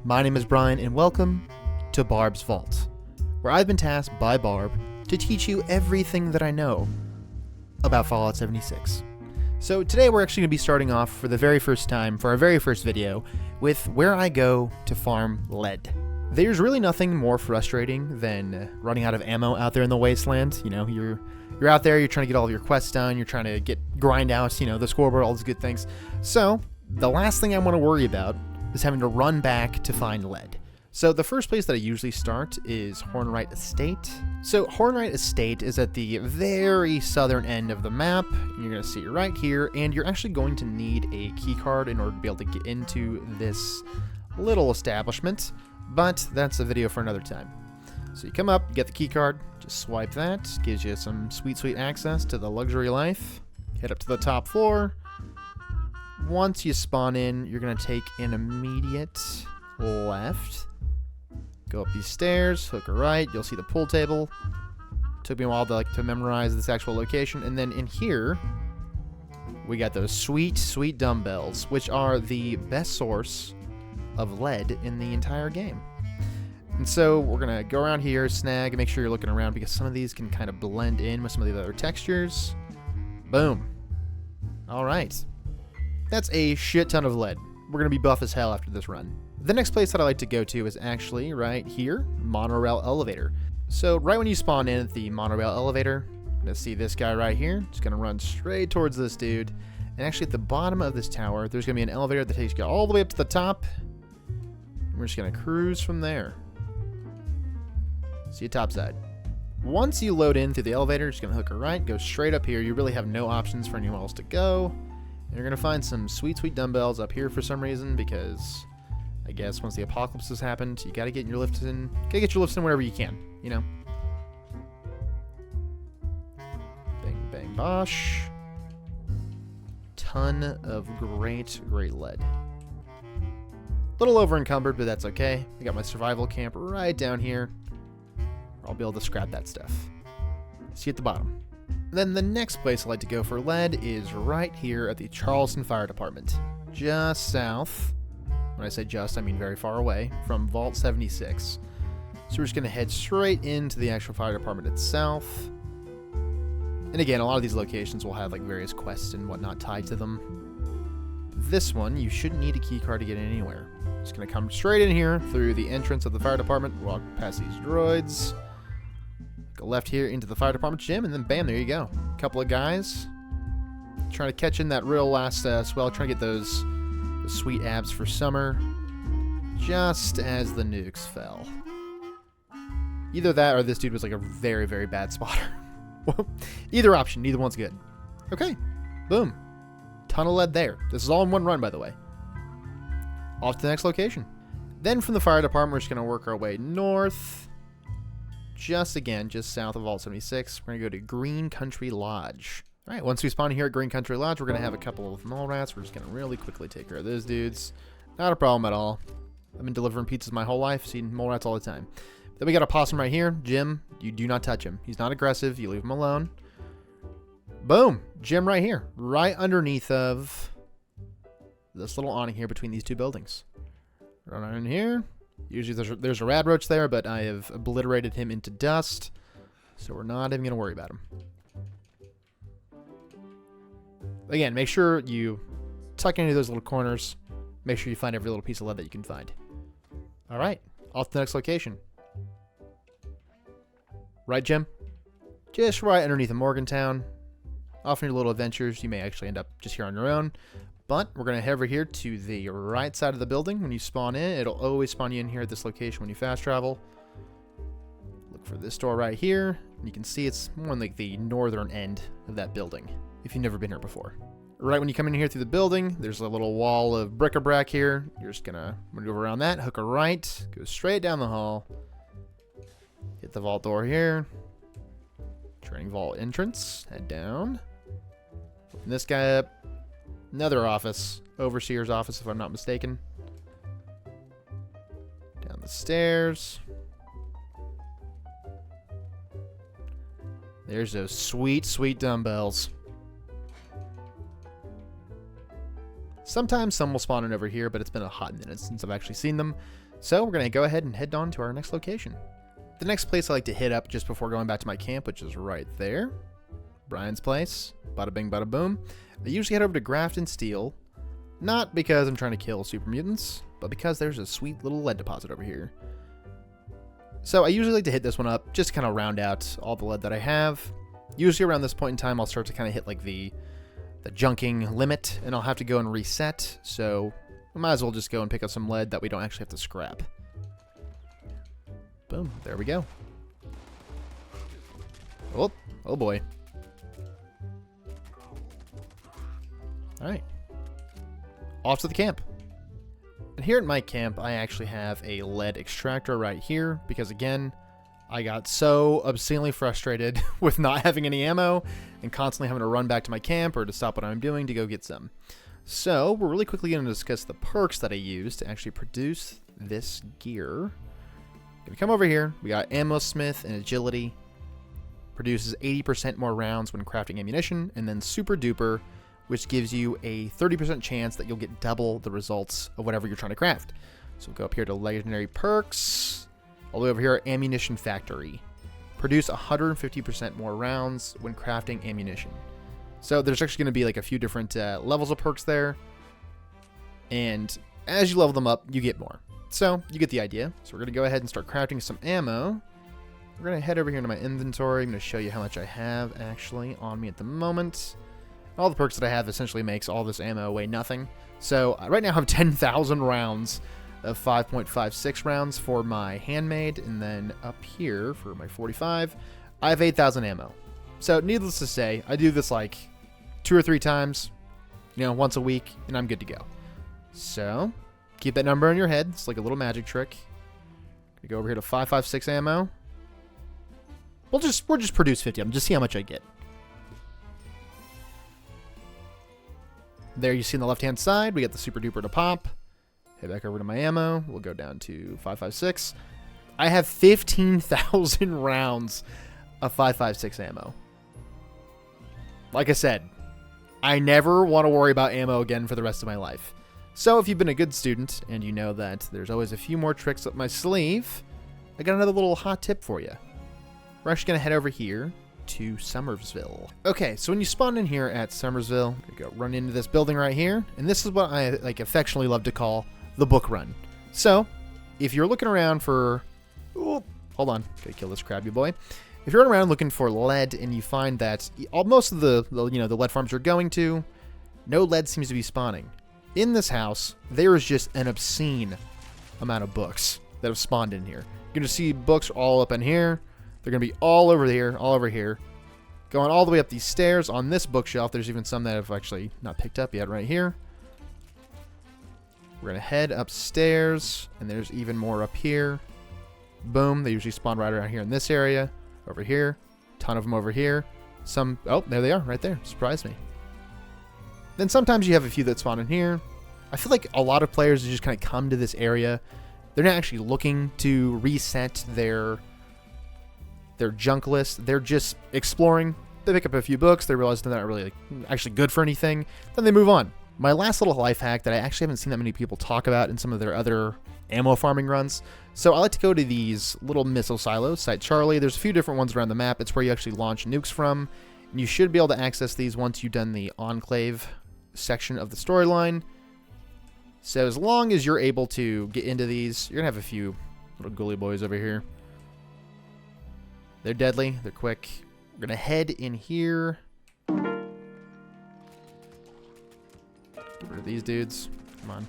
My name is Brian, and welcome to Barb's Vault, where I've been tasked by Barb to teach you everything that I know about Fallout 76. So today we're actually going to be starting off for the very first time, for our very first video, with where I go to farm lead. There's really nothing more frustrating than running out of ammo out there in the wasteland. You know, you're out there, you're trying to get all of your quests done, you're trying to grind out, you know, the scoreboard, all those good things. So the last thing I want to worry about is having to run back to find lead. So the first place that I usually start is Hornwright Estate. So Hornwright Estate is at the very southern end of the map. You're going to see it right here, and you're actually going to need a key card in order to be able to get into this little establishment, but that's a video for another time. So you come up, get the key card, just swipe that, gives you some sweet access to the luxury life. Head up to the top floor. Once you spawn in, you're going to take an immediate left. Go up these stairs, hook a right, you'll see the pool table. Took me a while to memorize this actual location. And then in here, we got those sweet dumbbells, which are the best source of lead in the entire game. And so we're going to go around here, snag, and make sure you're looking around because some of these can kind of blend in with some of the other textures. Boom. All right. That's a shit ton of lead. We're going to be buff as hell after this run. The next place that I like to go to is actually right here, Monorail Elevator. So right when you spawn in at the Monorail Elevator, you're going to see this guy right here. Just going to run straight towards this dude. And actually at the bottom of this tower, there's going to be an elevator that takes you all the way up to the top. We're just going to cruise from there. See you topside. Once you load in through the elevator, you're just going to hook a right, go straight up here. You really have no options for anywhere else to go. And you're going to find some sweet dumbbells up here for some reason because I guess once the apocalypse has happened, you got to get your lifts in. Gotta get your lifts in wherever you can, you know. Bang, bang, bosh. Ton of great lead. A little over encumbered, but that's okay. I got my survival camp right down here. I'll be able to scrap that stuff. See you at the bottom. Then the next place I like to go for lead is right here at the Charleston Fire Department. Just south. When I say just, I mean very far away from Vault 76. So we're just going to head straight into the actual fire department itself. And again, a lot of these locations will have like various quests and whatnot tied to them. This one, you shouldn't need a key card to get in anywhere. Just going to come straight in here through the entrance of the fire department, walk past these droids, go left here into the fire department gym, and then bam, there you go. A couple of guys trying to catch in that real last swell, trying to get those sweet abs for summer, just as the nukes fell. Either that or this dude was like a very bad spotter. Either option, neither one's good. Okay, boom. Ton of lead there. This is all in one run, by the way. Off to the next location. Then from the fire department, we're just going to work our way north. Just south of Vault 76. We're going to go to Green Country Lodge. All right, once we spawn here at Green Country Lodge, we're going to have a couple of mole rats. We're just going to really quickly take care of those dudes. Not a problem at all. I've been delivering pizzas my whole life, seen mole rats all the time. Then we got a possum right here. Jim, you do not touch him. He's not aggressive. You leave him alone. Boom. Jim right here. Right underneath of this little awning here between these two buildings. Right in here. Usually there's a rad roach there, but I have obliterated him into dust. So we're not even going to worry about him. Again, make sure you tuck into those little corners. Make sure you find every little piece of lead that you can find. All right, off to the next location. Right, Jim? Just right underneath of Morgantown. Off on your little adventures, you may actually end up just here on your own. But we're going to head over here to the right side of the building. When you spawn in, it'll always spawn you in here at this location when you fast travel. Look for this door right here. And you can see it's more like the northern end of that building, if you've never been here before. Right when you come in here through the building, there's a little wall of bric-a-brac here. You're just going to maneuver around that, hook a right, go straight down the hall. Hit the vault door here. Training vault entrance. Head down. Open this guy up. Another office. Overseer's office, if I'm not mistaken. Down the stairs. There's those sweet dumbbells. Sometimes some will spawn in over here, but it's been a hot minute since I've actually seen them. So we're going to go ahead and head on to our next location. The next place I like to hit up just before going back to my camp, which is right there. Brian's place. Bada bing, bada boom. I usually head over to Grafton Steel. Not because I'm trying to kill super mutants, but because there's a sweet little lead deposit over here. So I usually like to hit this one up just to kind of round out all the lead that I have. Usually around this point in time, I'll start to kind of hit like the junking limit, and I'll have to go and reset. So we might as well just go and pick up some lead that we don't actually have to scrap. Boom, there we go. Oh boy. Alright. Off to the camp. And here at my camp, I actually have a lead extractor right here, because again, I got so obscenely frustrated with not having any ammo and constantly having to run back to my camp or to stop what I'm doing to go get some. So we're really quickly going to discuss the perks that I use to actually produce this gear. Gonna come over here. We got Ammo Smith and Agility. Produces 80% more rounds when crafting ammunition. And then Super Duper, which gives you a 30% chance that you'll get double the results of whatever you're trying to craft. So we'll go up here to Legendary Perks. All the way over here, Ammunition Factory. Produce 150% more rounds when crafting ammunition. So there's actually going to be like a few different levels of perks there. And as you level them up, you get more. So you get the idea. So we're going to go ahead and start crafting some ammo. We're going to head over here into my inventory. I'm going to show you how much I have actually on me at the moment. All the perks that I have essentially makes all this ammo weigh nothing. So right now I have 10,000 rounds of 5.56 rounds for my handmade, and then up here for my 45, I have 8,000 ammo. So needless to say, I do this like 2 or 3 times, once a week, and I'm good to go. So keep that number in your head. It's like a little magic trick. Gonna go over here to 5.56 ammo. We'll just produce 50 of them, just see how much I get. There you see on the left-hand side, we got the Super Duper to pop. Head back over to my ammo. We'll go down to 5.56. I have 15,000 rounds of 5.56 ammo. Like I said, I never want to worry about ammo again for the rest of my life. So if you've been a good student and you know that there's always a few more tricks up my sleeve, I got another little hot tip for you. We're actually going to head over here to Summersville. Okay, so when you spawn in here at Summersville, you go run into this building right here, and this is what I affectionately love to call the book run. So if you're looking around for, hold on, gotta kill this crabby boy. If you're around looking for lead and you find that most of the lead farms you're going to, no lead seems to be spawning. In this house, there is just an obscene amount of books that have spawned in here. You're gonna see books all up in here. They're going to be all over here, all over here. Going all the way up these stairs on this bookshelf. There's even some that have actually not picked up yet right here. We're going to head upstairs, and there's even more up here. Boom. They usually spawn right around here in this area. Over here. Ton of them over here. Some... Oh, there they are, right there. Surprised me. Then sometimes you have a few that spawn in here. I feel like a lot of players just kind of come to this area. They're not actually looking to reset their junk list. They're just exploring. They pick up a few books. They realize they're not really actually good for anything. Then they move on. My last little life hack that I actually haven't seen that many people talk about in some of their other ammo farming runs. So I like to go to these little missile silos, Site Charlie. There's a few different ones around the map. It's where you actually launch nukes from. And you should be able to access these once you've done the Enclave section of the storyline. So as long as you're able to get into these, you're going to have a few little ghouly boys over here. They're deadly. They're quick. We're going to head in here. Get rid of these dudes. Come on.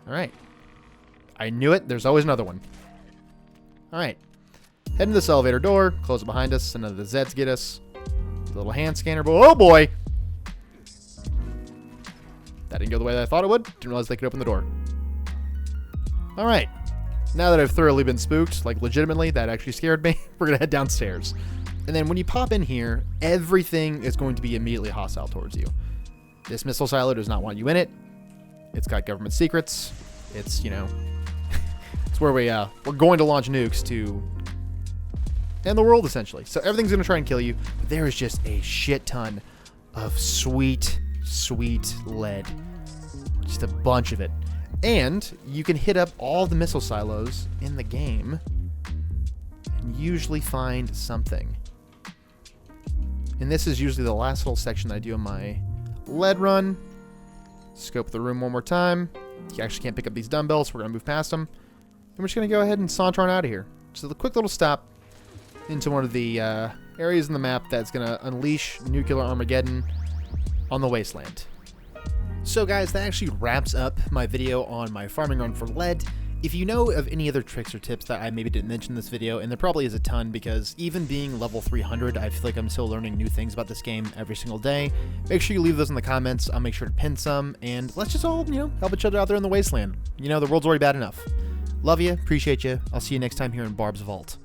Alright. I knew it. There's always another one. Alright. Head into this elevator door. Close it behind us. And none of the Zeds get us. The little hand scanner. Oh boy! That didn't go the way that I thought it would. Didn't realize they could open the door. Alright. Now that I've thoroughly been spooked, like legitimately, that actually scared me, we're going to head downstairs. And then when you pop in here, everything is going to be immediately hostile towards you. This missile silo does not want you in it. It's got government secrets. It's, it's where we're going to launch nukes to end the world, essentially. So everything's going to try and kill you. But there is just a shit ton of sweet, sweet lead. Just a bunch of it. And you can hit up all the missile silos in the game and usually find something. And this is usually the last little section that I do in my lead run. Scope the room one more time. You actually can't pick up these dumbbells, so we're going to move past them. And we're just going to go ahead and saunter on out of here. So the quick little stop into one of the areas in the map that's going to unleash nuclear Armageddon on the wasteland. So guys, that actually wraps up my video on my farming run for lead. If you know of any other tricks or tips that I maybe didn't mention in this video, and there probably is a ton because even being level 300, I feel like I'm still learning new things about this game every single day. Make sure you leave those in the comments. I'll make sure to pin some, and let's just all, help each other out there in the wasteland. The world's already bad enough. Love you, appreciate you. I'll see you next time here in Barb's Vault.